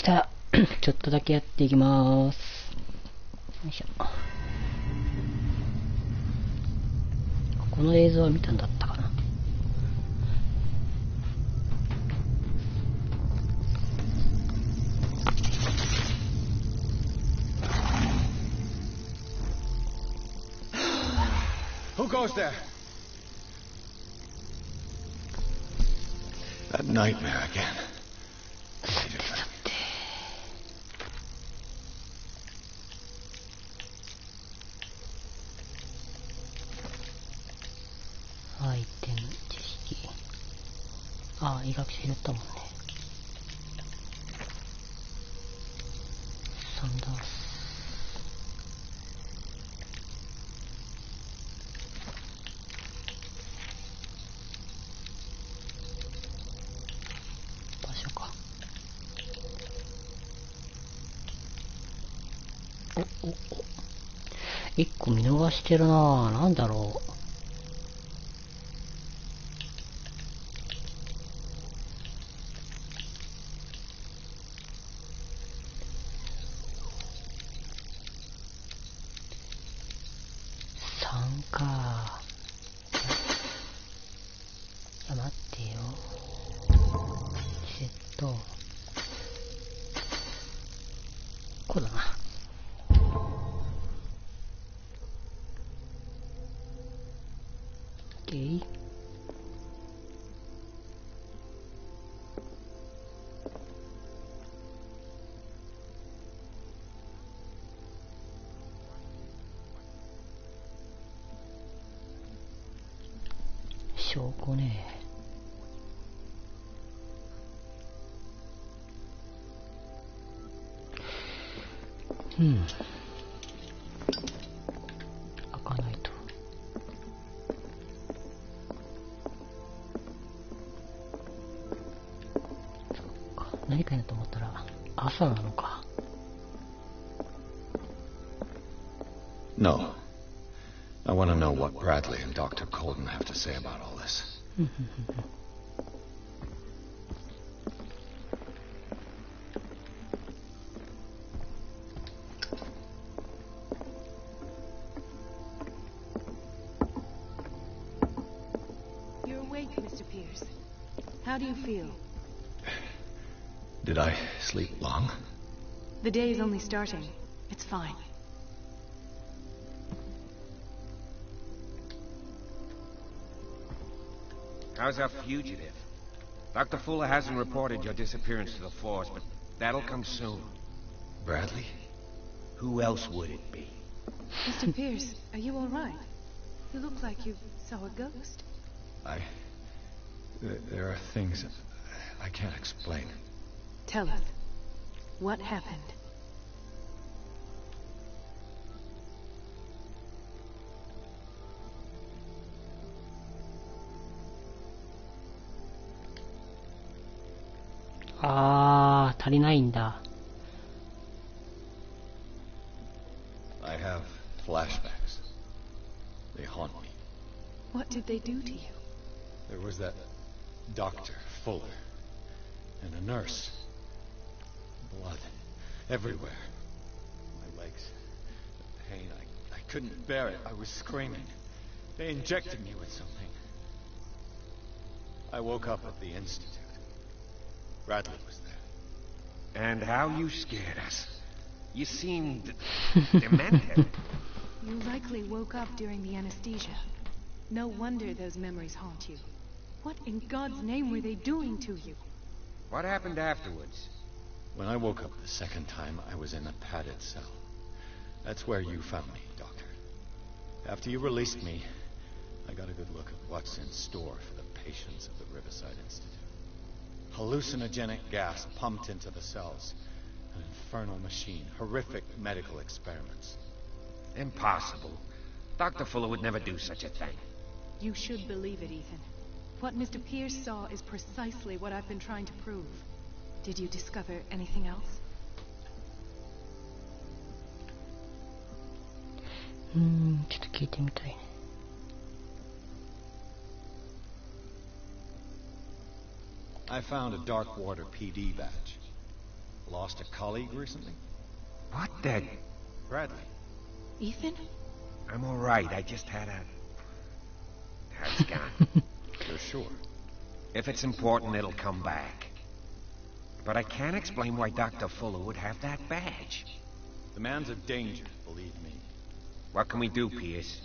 さあちょっとだけやっていきます。よいしょ。この映像は見たんだったかな。Who goes there? That nightmare again. アイテム、知識。ああ、医学者言ったもんね。サンダース。場所か。一個見逃してるなぁ。なんだろう。3か。いや、待ってよ。こうだな。OK。証拠ね。開かないと。そっか、何かやと思ったら朝なのか。No. I want to know what Bradley and Dr. Colden have to say about all this. You're awake, Mr. Pierce. How do you feel? Did I sleep long? The day is only starting. It's fine. How's our fugitive? Dr. Fuller hasn't reported your disappearance to the force, but that'll come soon. Bradley? Who else would it be? Mr. Pierce, are you all right? You look like you saw a ghost. There are things I can't explain. Tell us. What happened?足りないんだ。I have flashbacks. They haunt me. What did they do to you? There was that Dr. Fuller and a nurse. Blood everywhere. My legs. The pain. I couldn't bear it. I was screaming. They injected me with something. I woke up at the institute. Bradley was there. And how you scared us. You seemed demented. You likely woke up during the anesthesia. No wonder those memories haunt you. What in God's name were they doing to you? What happened afterwards? When I woke up the second time, I was in a padded cell. That's where you found me, Doctor. After you released me, I got a good look at what's in store for the patients of the Riverside Institute. Hallucinogenic gas pumped into the cells. An infernal machine. Horrific medical experiments. Impossible. Dr. Fuller would never do such a thing. You should believe it, Ethan. What Mr. Pierce saw is precisely what I've been trying to prove. Did you discover anything else? ちょっと聞いてみたいね。I found a Dark Water PD badge. Lost a colleague recently? What the... Bradley. Ethan? I'm all right. I just had a... It's gone. You're sure? If it's important, it'll come back. But I can't explain why Dr. Fuller would have that badge. The man's a danger, believe me. What can we do, Pierce?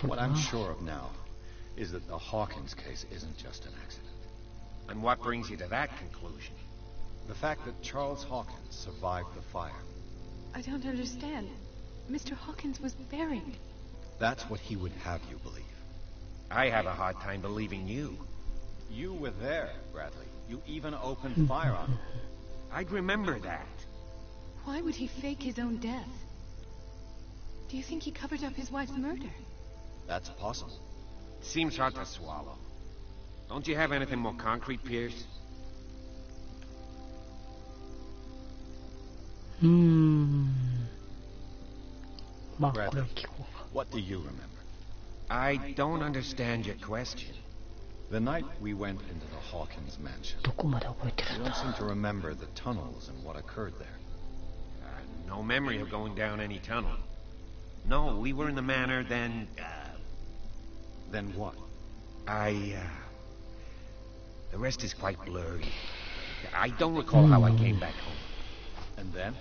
What I'm sure of now is that the Hawkins case isn't just an accident. And what brings you to that conclusion? The fact that Charles Hawkins survived the fire. I don't understand. Mr. Hawkins was buried. That's what he would have you believe. I have a hard time believing you. You were there, Bradley. You even opened fire on him. I'd remember that. Why would he fake his own death? Do you think he covered up his wife's murder? That's possible. Seems hard to swallow. Don't you have anything more concrete, Pierce? Bradley, what do you remember? I don't understand your question. The night we went into the Hawkins mansion. どこまで覚えてる You ん don't だ seem to remember the tunnels and what occurred there. No memory of going down any tunnel. No, we were in the manor, then, Then what? The rest is quite blurry. I don't recall how I came back home. And then?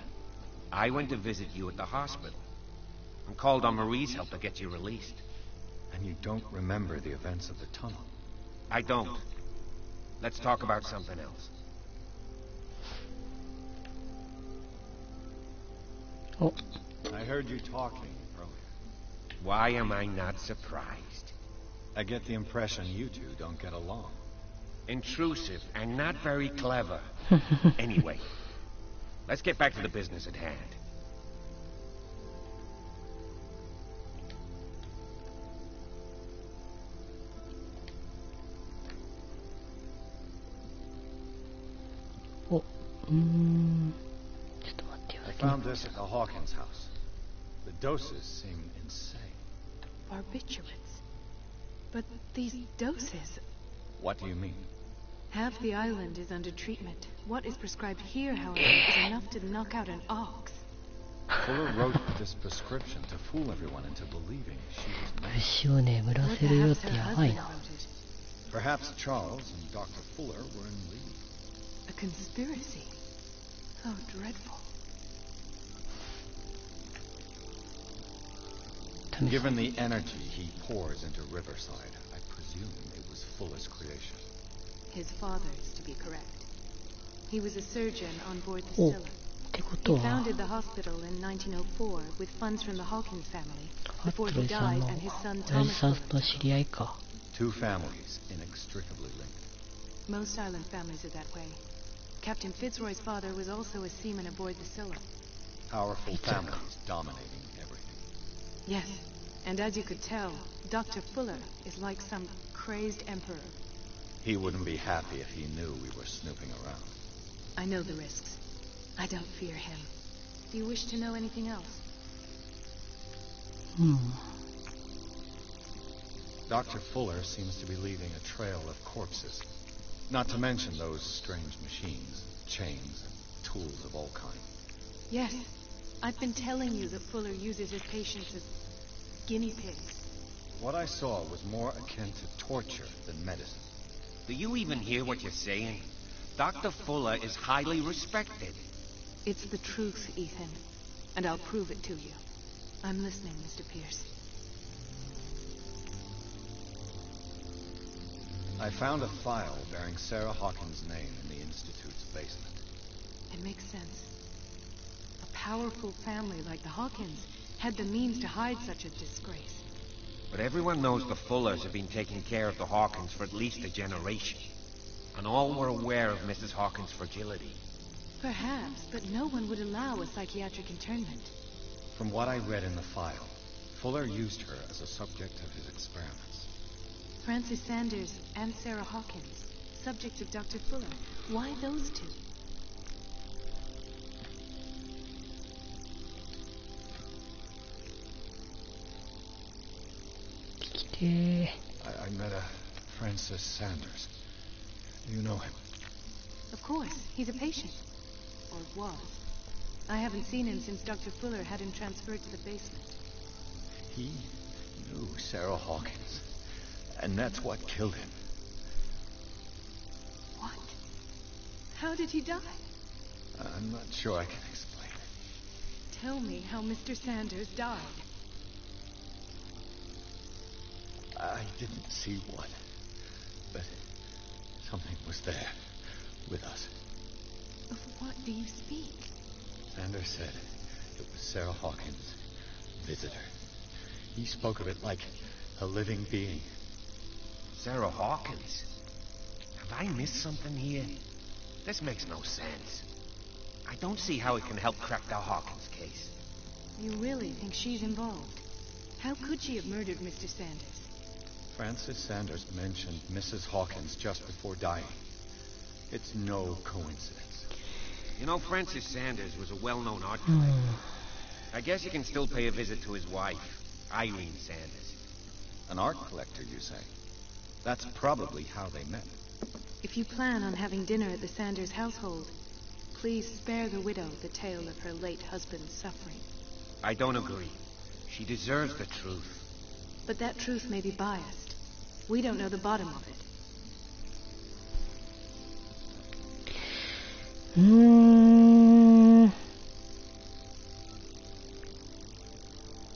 I went to visit you at the hospital. And called on Marie's help to get you released. And you don't remember the events of the tunnel? I don't. Let's talk about something else. お I heard you talking earlier. Why am I not surprised? I get the impression you two don't get along. Intrusive and not very clever. Anyway, let's get back to the business at hand. Oh, ちょっと待ってよ I found this at the Hawkins house. The doses seem insane. Barbiturates. But these doses... What do you mean? Half the island is under treatment. What is prescribed here, however, is enough to knock out an ox. Fuller wrote this prescription to fool everyone into believing she was 物 mad. 資を眠ら Or せるよっ perhaps て her やばい husband な wrote it. Perhaps Charles and Dr. Fuller were in league. A conspiracy. How dreadful. Given the energy he pours into Riverside, I presume it was Fuller's creation. His father's, to be correct. He was a surgeon on board the お Scylla. ってこと He は founded the hospital in 1904 with funds from the Hawkins family ハッ before ト he リさん died の and his son 親 Thomas 父さん Fuller. と知り合いか Two families inextricably linked. Most island families are that way. Captain Fitzroy's father was also a seaman aboard the Scylla. Powerful Pizza. families dominating everything. Yes, and as you could tell, Dr. Fuller is like some crazed emperor. He wouldn't be happy if he knew we were snooping around. I know the risks. I don't fear him. Do you wish to know anything else? うん Dr. Fuller seems to be leaving a trail of corpses. Not to mention those strange machines, chains, and tools of all kinds. Yes, I've been telling you that Fuller uses his patients as guinea pigs. What I saw was more akin to torture than medicine. Do you even hear what you're saying? Dr. Fuller is highly respected. It's the truth, Ethan, and I'll prove it to you. I'm listening, Mr. Pierce. I found a file bearing Sarah Hawkins' name in the Institute's basement. It makes sense. A powerful family like the Hawkins had the means to hide such a disgrace. But everyone knows the Fullers have been taking care of the Hawkins for at least a generation. And all were aware of Mrs. Hawkins' fragility. Perhaps, but no one would allow a psychiatric internment. From what I read in the file, Fuller used her as a subject of his experiments. Francis Sanders and Sarah Hawkins, subjects of Dr. Fuller. Why those two? Kite. I met a Francis Sanders. You know him? Of course, he's a patient. Or was. I haven't seen him since Dr. Fuller had him transferred to the basement. He knew Sarah Hawkins. And that's what killed him. What? How did he die? I'm not sure I can explain. Tell me how Mr. Sanders died. I didn't see what, but something was there with us. Of what do you speak? Sanders said it was Sarah Hawkins' visitor. He spoke of it like a living being. Sarah Hawkins? Have I missed something here? This makes no sense. I don't see how it can help crack the Hawkins case. You really think she's involved? How could she have murdered Mr. Sanders? Francis Sanders mentioned Mrs. Hawkins just before dying. It's no coincidence. You know, Francis Sanders was a well-known art collector. I guess you can still pay a visit to his wife, Irene Sanders. An art collector, you say? That's probably how they met. If you plan on having dinner at the Sanders household, please spare the widow the tale of her late husband's suffering. I don't agree. She deserves the truth. But that truth may be biased. We don't know the bottom of it.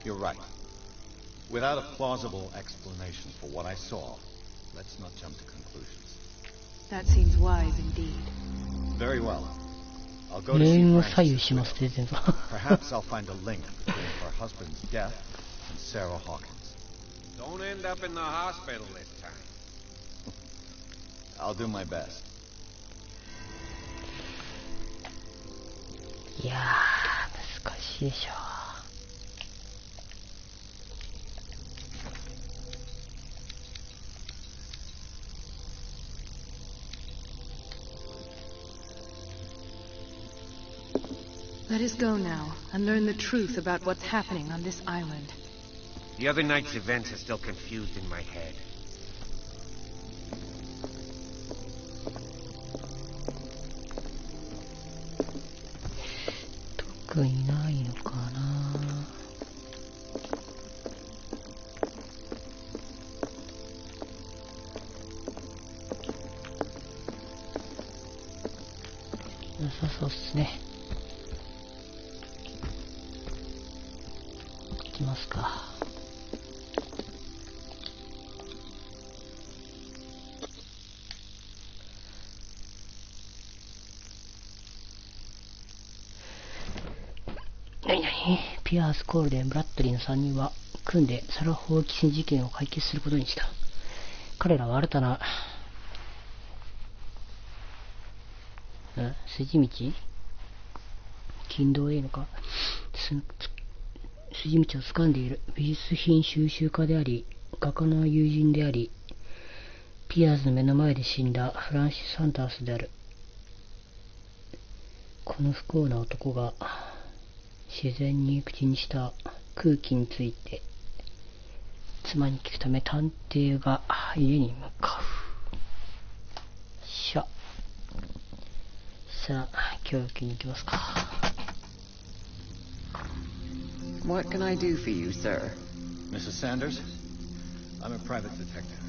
You're right. Without a plausible explanation for what I saw, let's not jump to conclusions. That seems wise indeed. Very well. I'll go to see Francis. 全部。 Perhaps I'll find a link between her husband's death and Sarah Hawkins. Don't end up in the hospital this time. I'll do my best. いやー、難しいでしょ。Let us go now and learn the truth about what's happening on this island. The other night's events are still confused in my head. 特にないのかな。なさそうっすね。行きますか。ピアーズ・コールデン・ブラッドリーの3人は組んでサラ・ホーキン事件を解決することにした。彼らは新たな筋道金道へのか筋道を掴んでいる美術品収集家であり画家の友人でありピアーズの目の前で死んだフランシス・サンダースである。この不幸な男が自然に口にした空気について妻に聞くため探偵が家に向かう。さあ教育に行きますか。 What can I do for you, sir? Mrs. Sanders? I'm a private detective.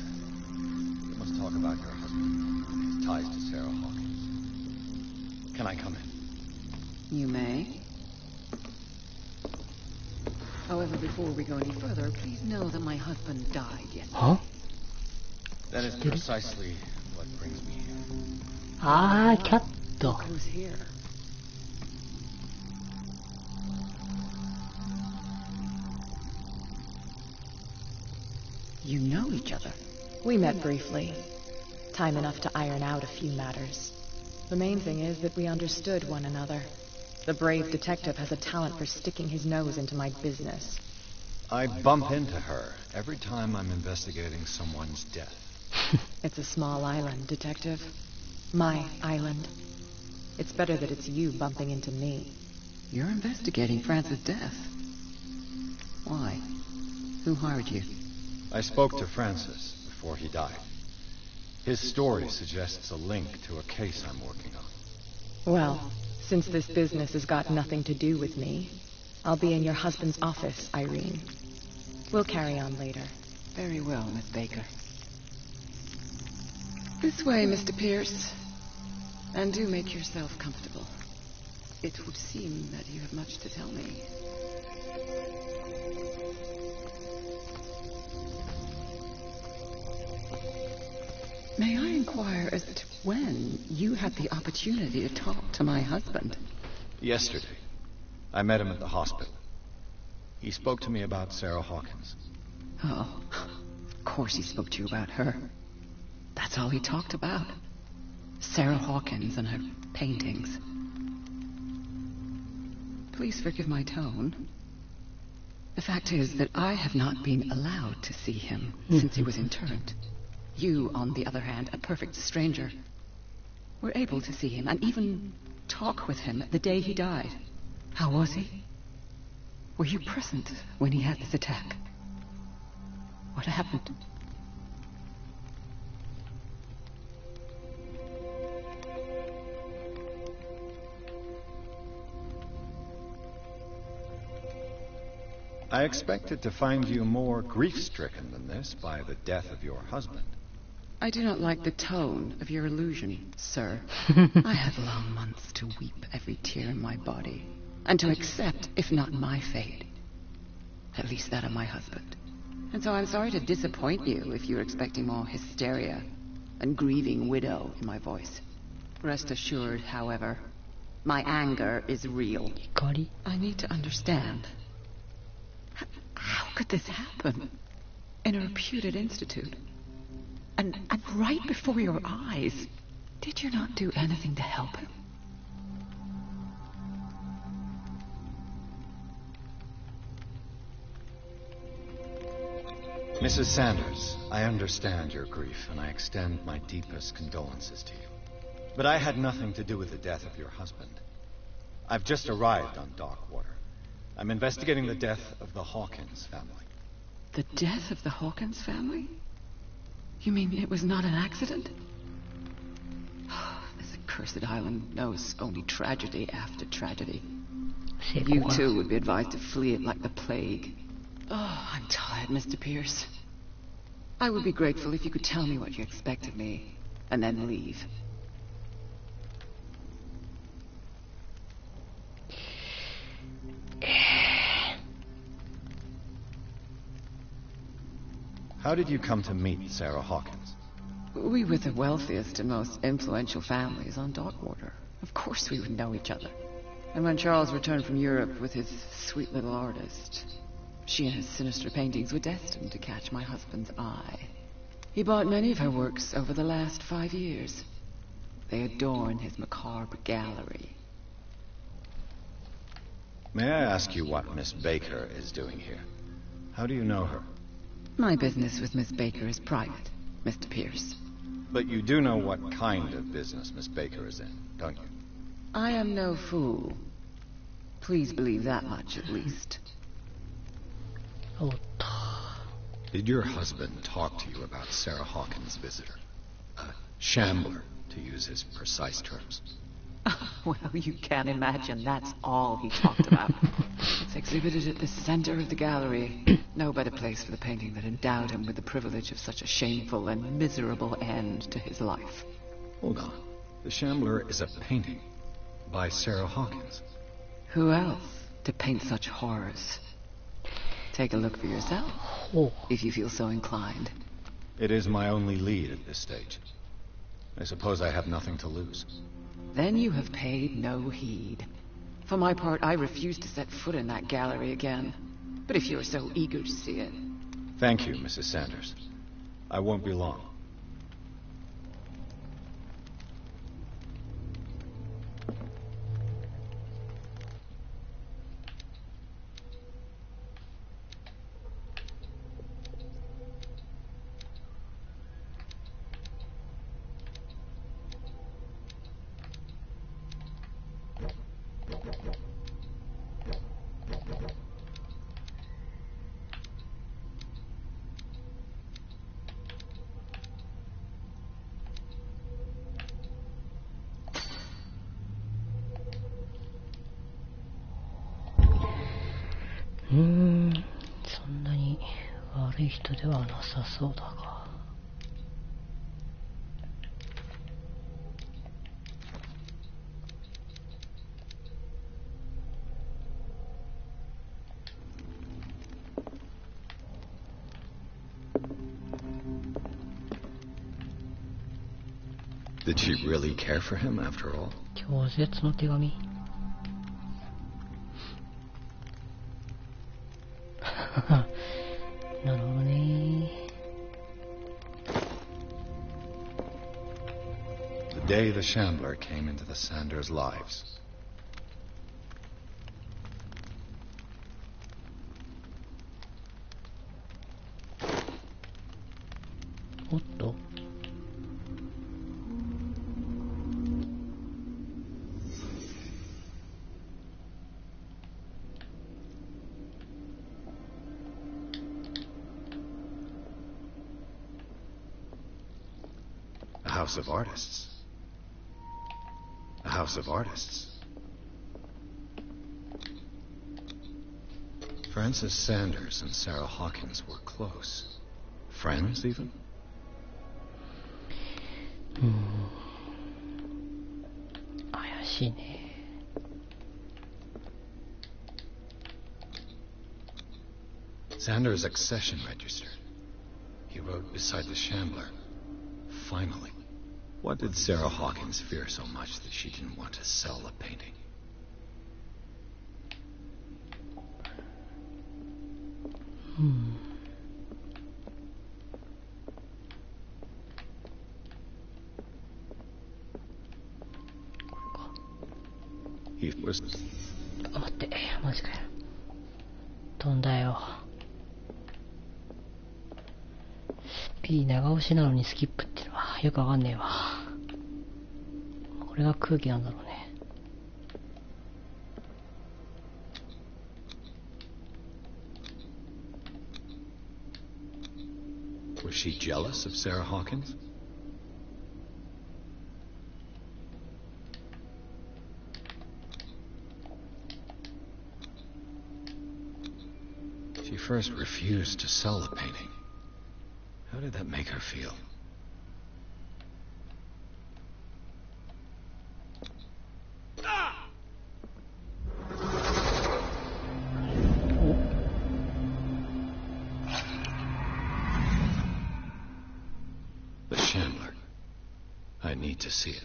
We must talk about your husband and his ties to Sarah Hawkins. Can I come in? You may. However, before we go any further, please know that my husband died yesterday. Huh? That is precisely what brings me here. あー、キャット。 Who's here? You know each other. We met briefly. Time enough to iron out a few matters. The main thing is that we understood one another. The brave detective has a talent for sticking his nose into my business. I bump into her every time I'm investigating someone's death. It's a small island, detective. My island. It's better that it's you bumping into me. You're investigating Francis' death. Why? Who hired you? I spoke to Francis before he died. His story suggests a link to a case I'm working on. Well, since this business has got nothing to do with me, I'll be in your husband's office, Irene. We'll carry on later. Very well, Miss Baker. This way, Mr. Pierce. And do make yourself comfortable. It would seem that you have much to tell me. May I inquire as to when you had the opportunity to talk to my husband? Yesterday, I met him at the hospital. He spoke to me about Sarah Hawkins. Oh, of course he spoke to you about her. That's all he talked about. Sarah Hawkins and her paintings. Please forgive my tone. The fact is that I have not been allowed to see him since he was interned. You, on the other hand, a perfect stranger, were able to see him and even talk with him the day he died. How was he? Were you present when he had this attack? What happened? I expected to find you more grief-stricken than this by the death of your husband. I do not like the tone of your allusion, sir. I have long months to weep every tear in my body, and to accept, if not my fate, at least that of my husband. And so I'm sorry to disappoint you if you're expecting more hysteria and grieving widow in my voice. Rest assured, however, my anger is real. I need to understand. How could this happen in a reputed institute? And right before your eyes, did you not do anything to help him? Mrs. Sanders, I understand your grief, and I extend my deepest condolences to you. But I had nothing to do with the death of your husband. I've just arrived on Darkwater. I'm investigating the death of the Hawkins family. The death of the Hawkins family? You mean it was not an accident? This accursed island knows only tragedy after tragedy. You too would be advised to flee it like the plague. Oh, I'm tired, Mr. Pierce. I would be grateful if you could tell me what you expect of me, and then leave. How did you come to meet Sarah Hawkins? We were the wealthiest and most influential families on Darkwater. Of course we would know each other. And when Charles returned from Europe with his sweet little artist, she and his sinister paintings were destined to catch my husband's eye. He bought many of her works over the last 5 years. They adorn his macabre gallery. May I ask you what Miss Baker is doing here? How do you know her? My business with Miss Baker is private, Mr. Pierce. But you do know what kind of business Miss Baker is in, don't you? I am no fool. Please believe that much, at least. Did your husband talk to you about Sarah Hawkins' visitor? A shambler, to use his precise terms. Well, you can imagine that's all he talked about. It's exhibited at the center of the gallery. No better place for the painting that endowed him with the privilege of such a shameful and miserable end to his life. Hold on. The Shambler is a painting by Sarah Hawkins. Who else to paint such horrors? Take a look for yourself, if you feel so inclined. It is my only lead at this stage. I suppose I have nothing to lose. Then you have paid no heed. For my part, I refuse to set foot in that gallery again. But if you're so eager to see it... Thank you, Mrs. Sanders. I won't be long. 人ではなさそうだが。Did she really care for him after all? 拒絶の手紙。なるほどね。The day the Shambler came into the Sanders' lives. おっと。A house of artists. A house of artists. Frances Sanders and Sarah Hawkins were close. Friends, even? 怪しいね。Sanders' accession register. He wrote beside the Shambler. Finally. What did Sarah Hawkins fear so much that she didn't want to sell the painting? あ、待って、マジかよ。飛んだよ。P 長押しなのにスキップってのはよくわかんねえわ。これが空気なんだろうね。Was she jealous of Sarah Hawkins? She first refused to sell the painting. How did that make her feel? The Shambler. I need to see it.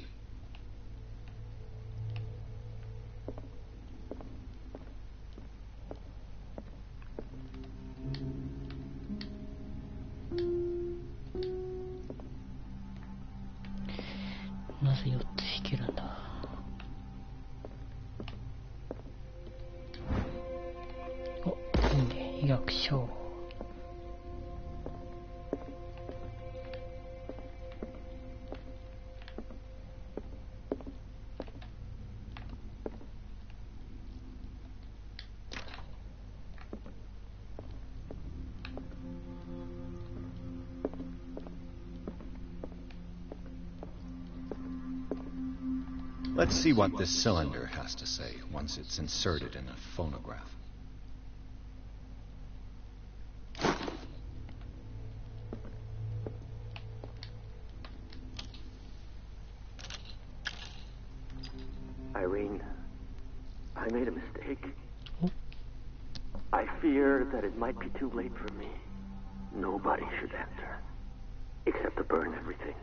なぜ4つ引けるんだ。お、いいね。医学書。Let's see what this cylinder has to say once it's inserted in a phonograph. Irene, I made a mistake. I fear that it might be too late for me. Nobody should enter, except to burn everything.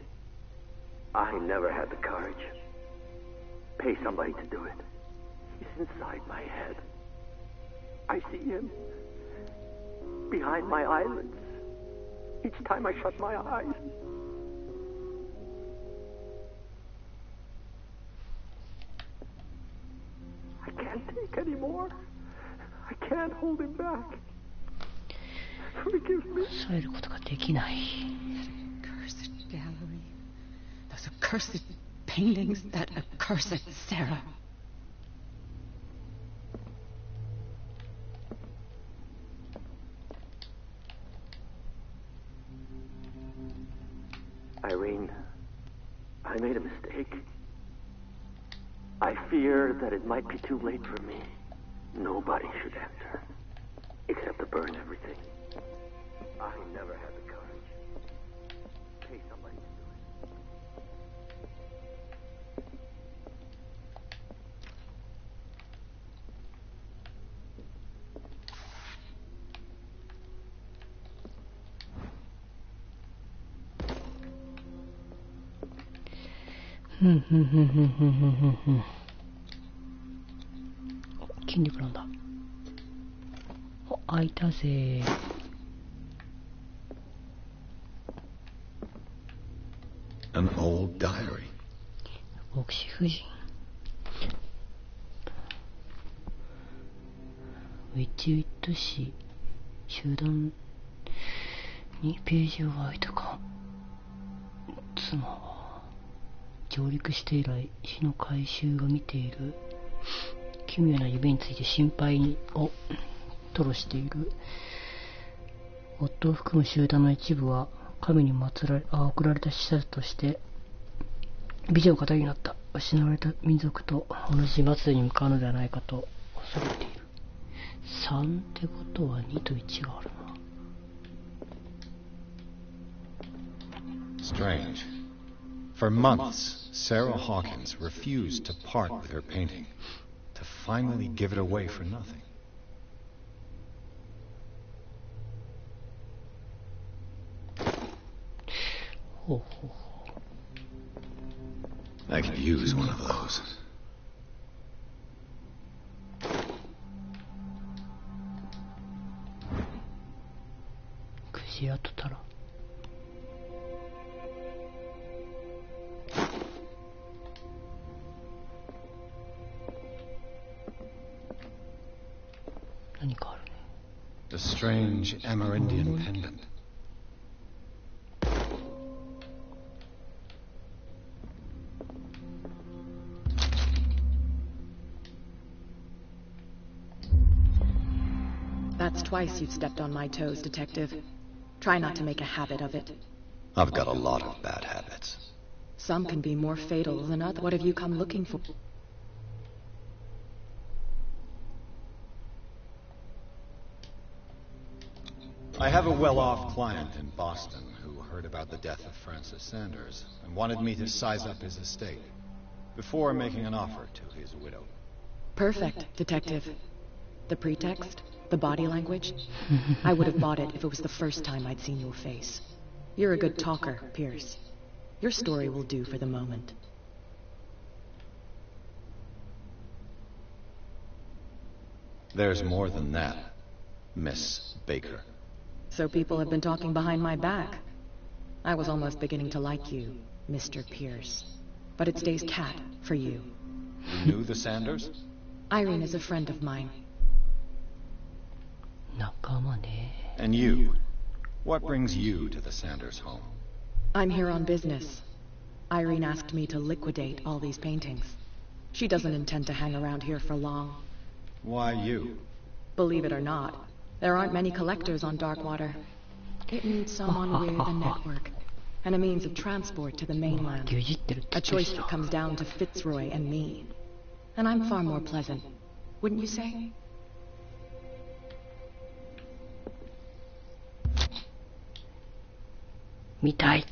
I never had the courage. Pay somebody to do it. He's inside my head. I see him behind my eyelids each time I shut my eyes. I can't take any more. I can't hold him back. Forgive me. 抑えることができない。 Accursed gallery. Those accursed paintings, that accursed Sarah. Irene, I made a mistake. I fear that it might be too late for me. Nobody should enter, except to burn everything. I never had the courage. Pay somebody to do it. ふんふんふんふんふんふんふんふん。筋肉なんだ。お、開いたぜ。An old diary. 牧師夫人。ウィッチウィット氏集団にページを開いたか。妻は上陸して以来死の回収が見ている奇妙な夢について心配を吐露している。夫を含む集団の一部は神に送られた使者として美女の語りになった。失われた民族と同じ末路に向かうのではないかと恐れている。3ってことは2と1があるな。Strange. For months, Sarah Hawkins refused to part with her painting, to finally give it away for nothing. I could use one of those. くじやとたら。何かあるね。A strange Amerindian pendant. That's twice you've stepped on my toes, Detective. Try not to make a habit of it. I've got a lot of bad habits. Some can be more fatal than others. What have you come looking for? I have a well-off client in Boston who heard about the death of Francis Sanders and wanted me to size up his estate before making an offer to his widow. Perfect, Detective. The pretext? The body language? I would have bought it if it was the first time I'd seen your face. You're a good talker, Pierce. Your story will do for the moment. There's more than that, Miss Baker. So people have been talking behind my back. I was almost beginning to like you, Mr. Pierce. But it stays cat for you. You knew the Sanders? Irene is a friend of mine. 仲間ね。 And you? What brings you to the Sanders home? I'm here on business. Irene asked me to liquidate all these paintings. She doesn't intend to hang around here for long. Why you? Believe it or not, there aren't many collectors on Darkwater. It needs someone with a network and a means of transport to the mainland. A choice that comes down to Fitzroy and me. And I'm far more pleasant, wouldn't you say? 見たい。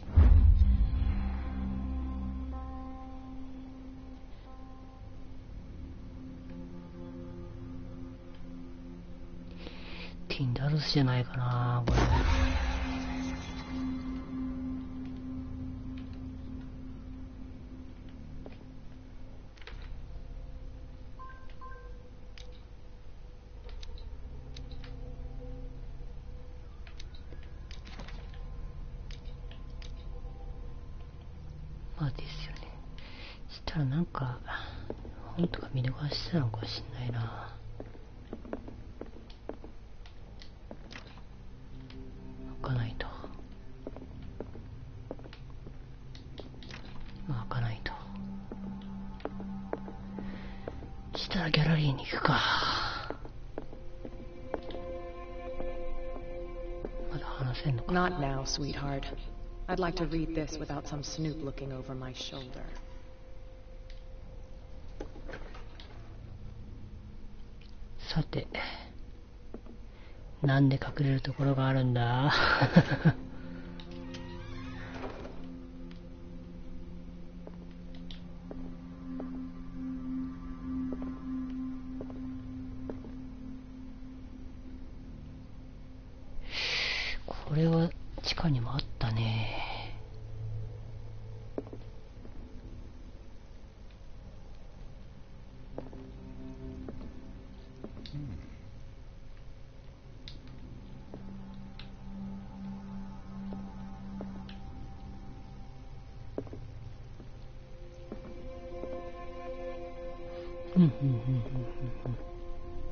ティンダルスじゃないかなこれ。まあですよね。したらなんか本とか見逃したのかもしんないな。開かないと。まあ開かないと。したらギャラリーに行くか。まだ話せんのか。 Not now, sweetheart. I'd like to read this without some snoop looking over my shoulder. さて、なんで隠れるところがあるんだ。これは地下にもあったね。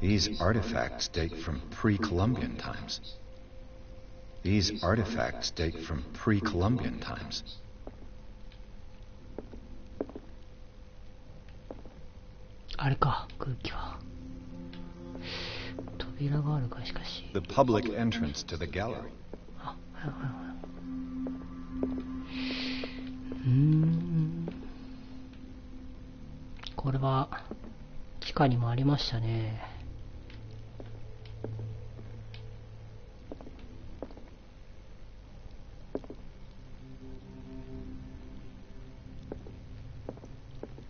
These artifacts date from pre-Columbian times. These artifacts date from pre-Columbian times. あれか、空気は。扉があるか、しかし。The public entrance to the gallery. あ、はいはいはい。これは地下にもありましたね。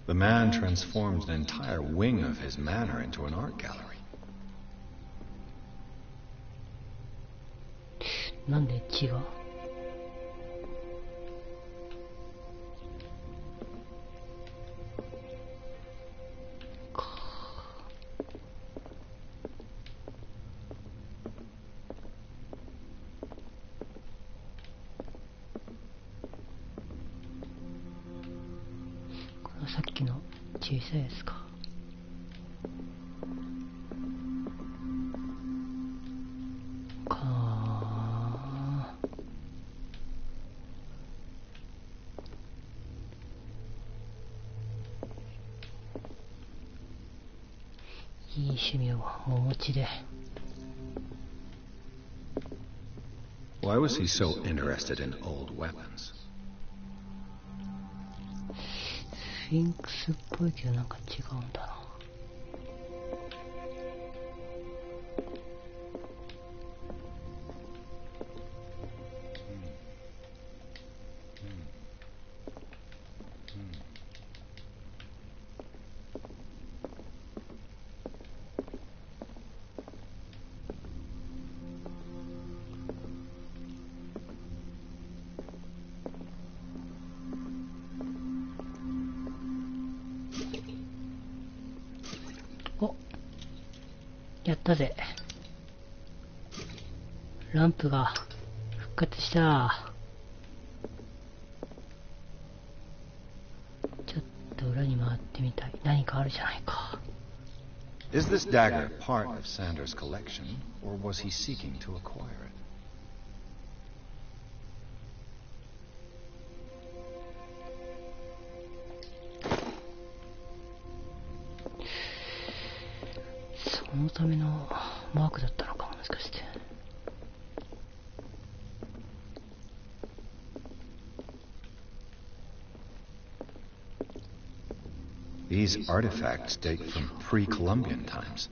The man transformed an entire wing of his manor into an art gallery. なんで血が？これはさっきの小さいやつか。いい趣味をお持ちで。Why was he so interested in old weapons? スフィンクスっぽいけどなんか違うんだな。お、やったぜ。ランプが復活した。ちょっと裏に回ってみたい。何かあるじゃないか。Is this dagger part of Sanders' collection, or was he seeking to acquire it? そのためのマークだったのかも、もしかして。These artifacts date from pre-Columbian times.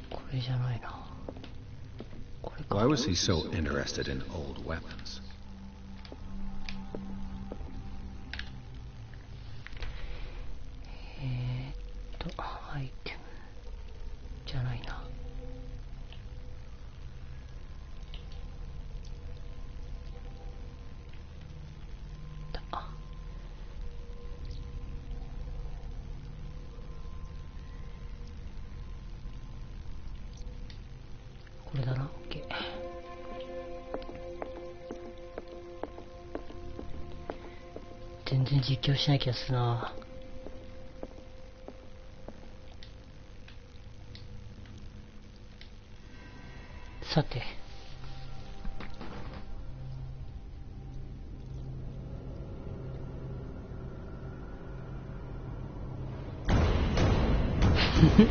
これじゃないな。これか。 Why was he so interested in old weapons? アイテムじゃないな。これだな。 OK。 全然実況しない気がするな。さて、来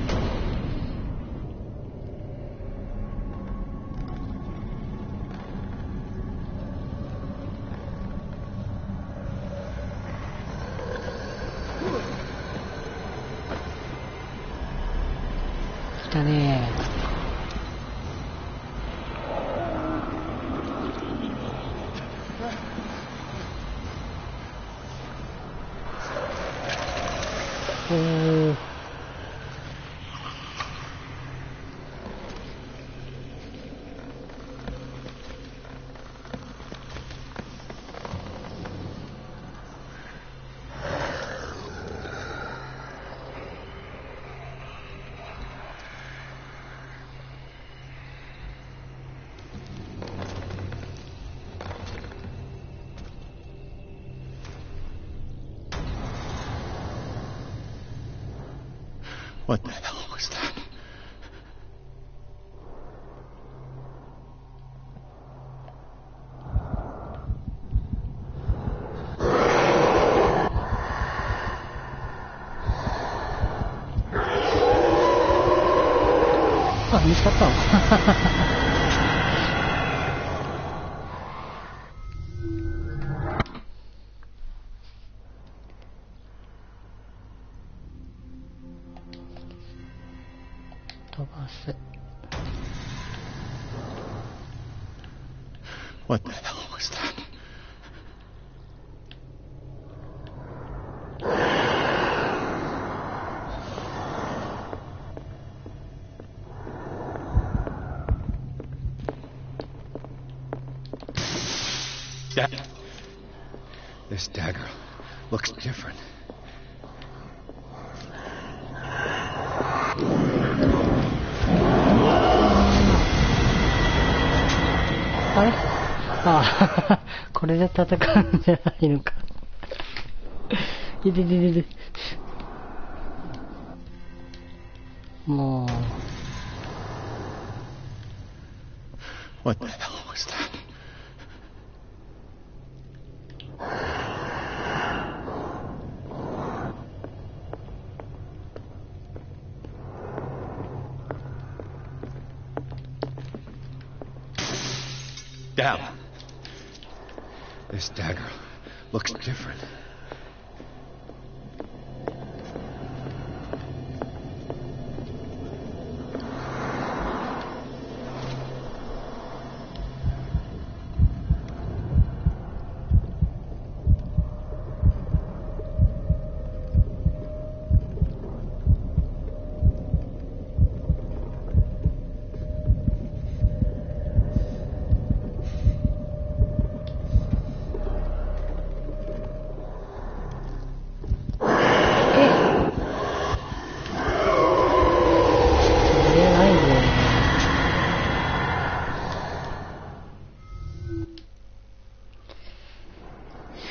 たねー。おー。What the hell was that? Ah, 見つかったの飛ばす。 What the hell was that? This dagger looks different. あれああこれで戦うんじゃないのかいででででもう What the hell was that? Damn. This dagger looks different.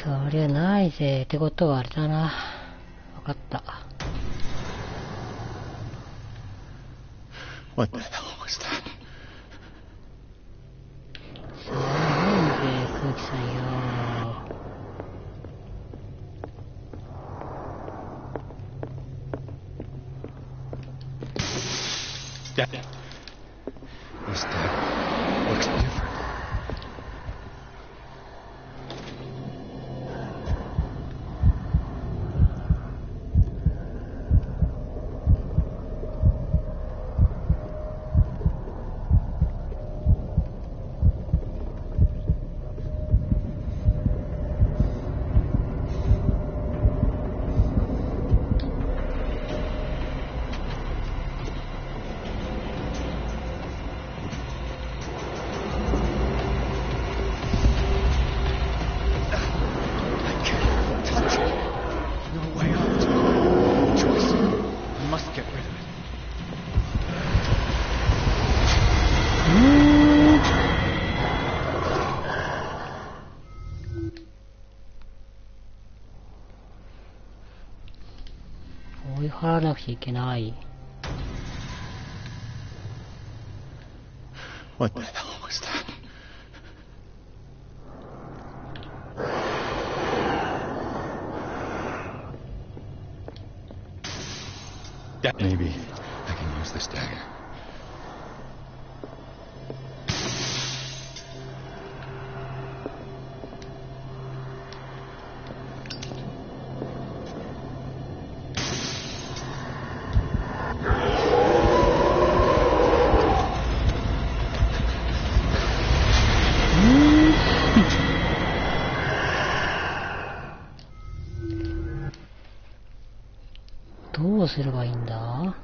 そりゃないぜ。ってことはあれだな。わかった。What the hell was that? そりゃないぜ、空気さんよ。This dagger looks different.追い払わなくちゃいけない。What the hell was that? Maybe use this dagger. Hmm. どうすればいいんだ？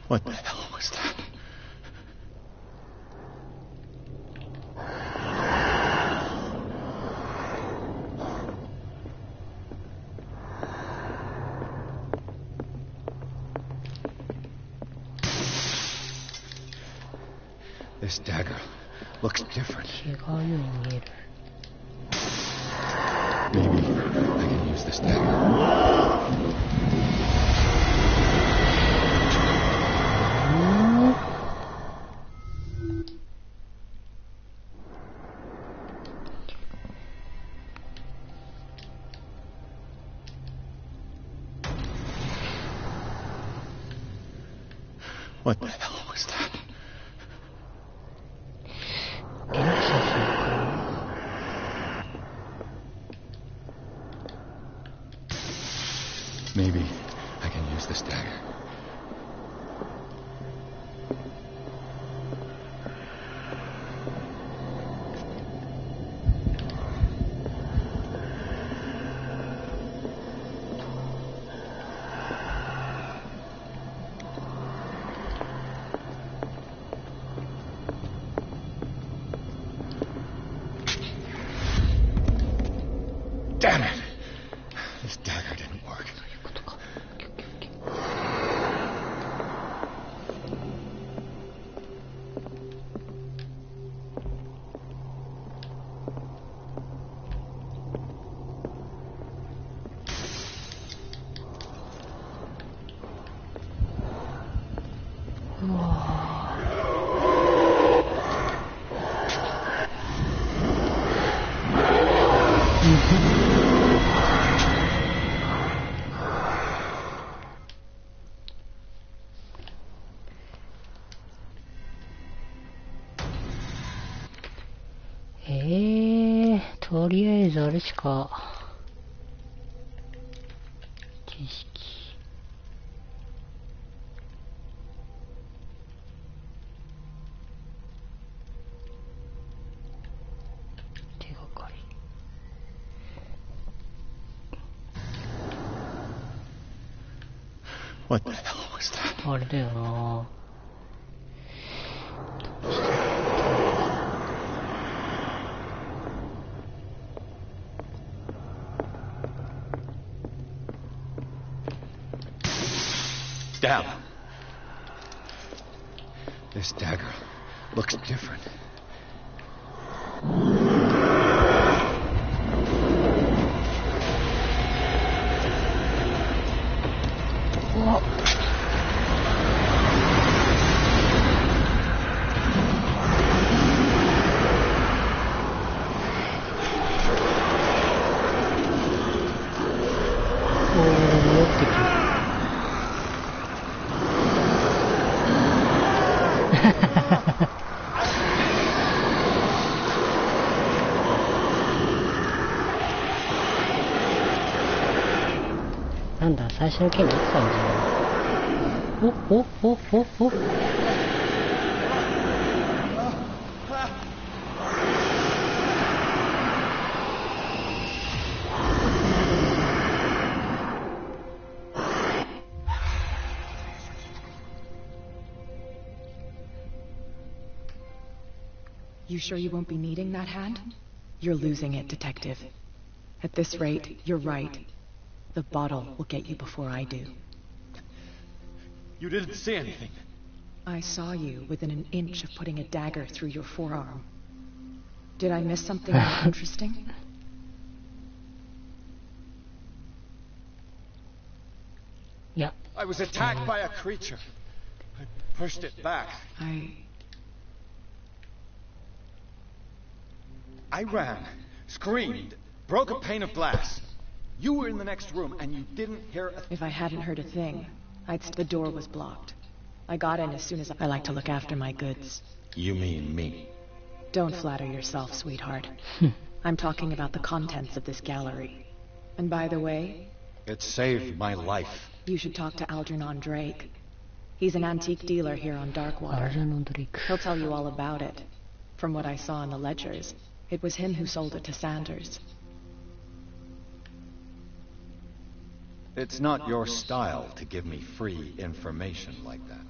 What the hell was that? This dagger looks different. 違うように見える。 Maybe I can use this dagger. What the hell was that? エラクサスか。 Maybe I can use this dagger. Damn it! This dagger didn't work. そういうことか。うわとりあえずあれしか知識手がかり What the hell was that? あれだよな。 Down. This dagger looks different. What? Oh, なんだ、最初の件持ってたんじゃん。お。You sure you won't be needing that hand? You're losing it, Detective. At this rate, you're right. The bottle will get you before I do. You didn't see anything. I saw you within an inch of putting a dagger through your forearm. Did I miss something more interesting? Yeah. I was attacked by a creature. I pushed it back. I ran, screamed, broke a pane of glass. You were in the next room, and you didn't hear a... If I hadn't heard a thing, the door was blocked. I got in as soon as I like to look after my goods. You mean me? Don't flatter yourself, sweetheart. I'm talking about the contents of this gallery. And by the way... It saved my life. You should talk to Algernon Drake. He's an antique dealer here on Darkwater. He'll tell you all about it. From what I saw in the ledgers, it was him who sold it to Sanders. It's not your style to give me free information like that.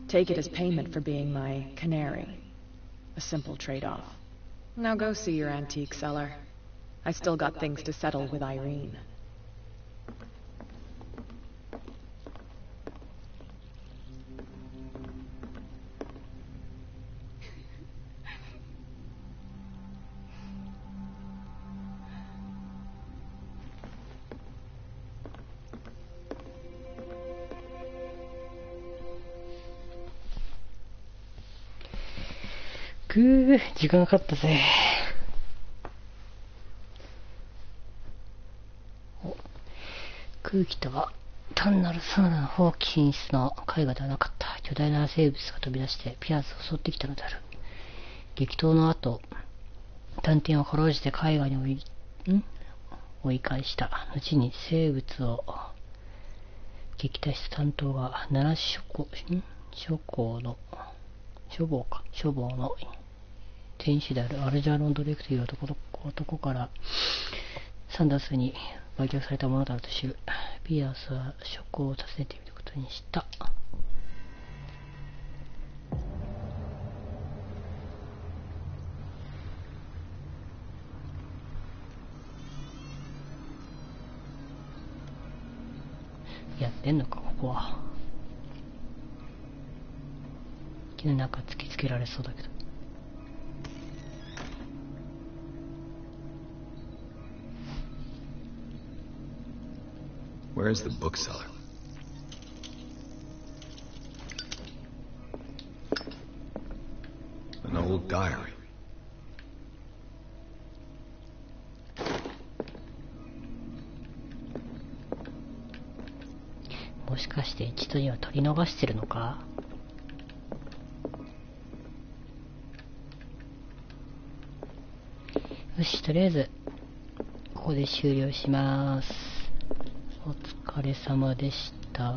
Take it as payment for being my canary. A simple trade-off. Now go see your antique seller. I still got things to settle with Irene.時間かかったぜ。空気とは単なるサウナの放棄品質の絵画ではなかった。巨大な生物が飛び出してピアスを襲ってきたのである。激闘の後、探偵を殺して絵画に追い返した。後に生物を撃退した担当が奈良処方の店主であるアルジャーノン・ドレイクという男からサンダースに売却されたものだろうと知る。ピアスは職を訪ねてみることにした。やってんのか、ここは。木の中突きつけられそうだけど。Where's the bookseller? An old diary. もしかして一度には取り逃してるのか？よし、とりあえずここで終了します。お疲れ様でした。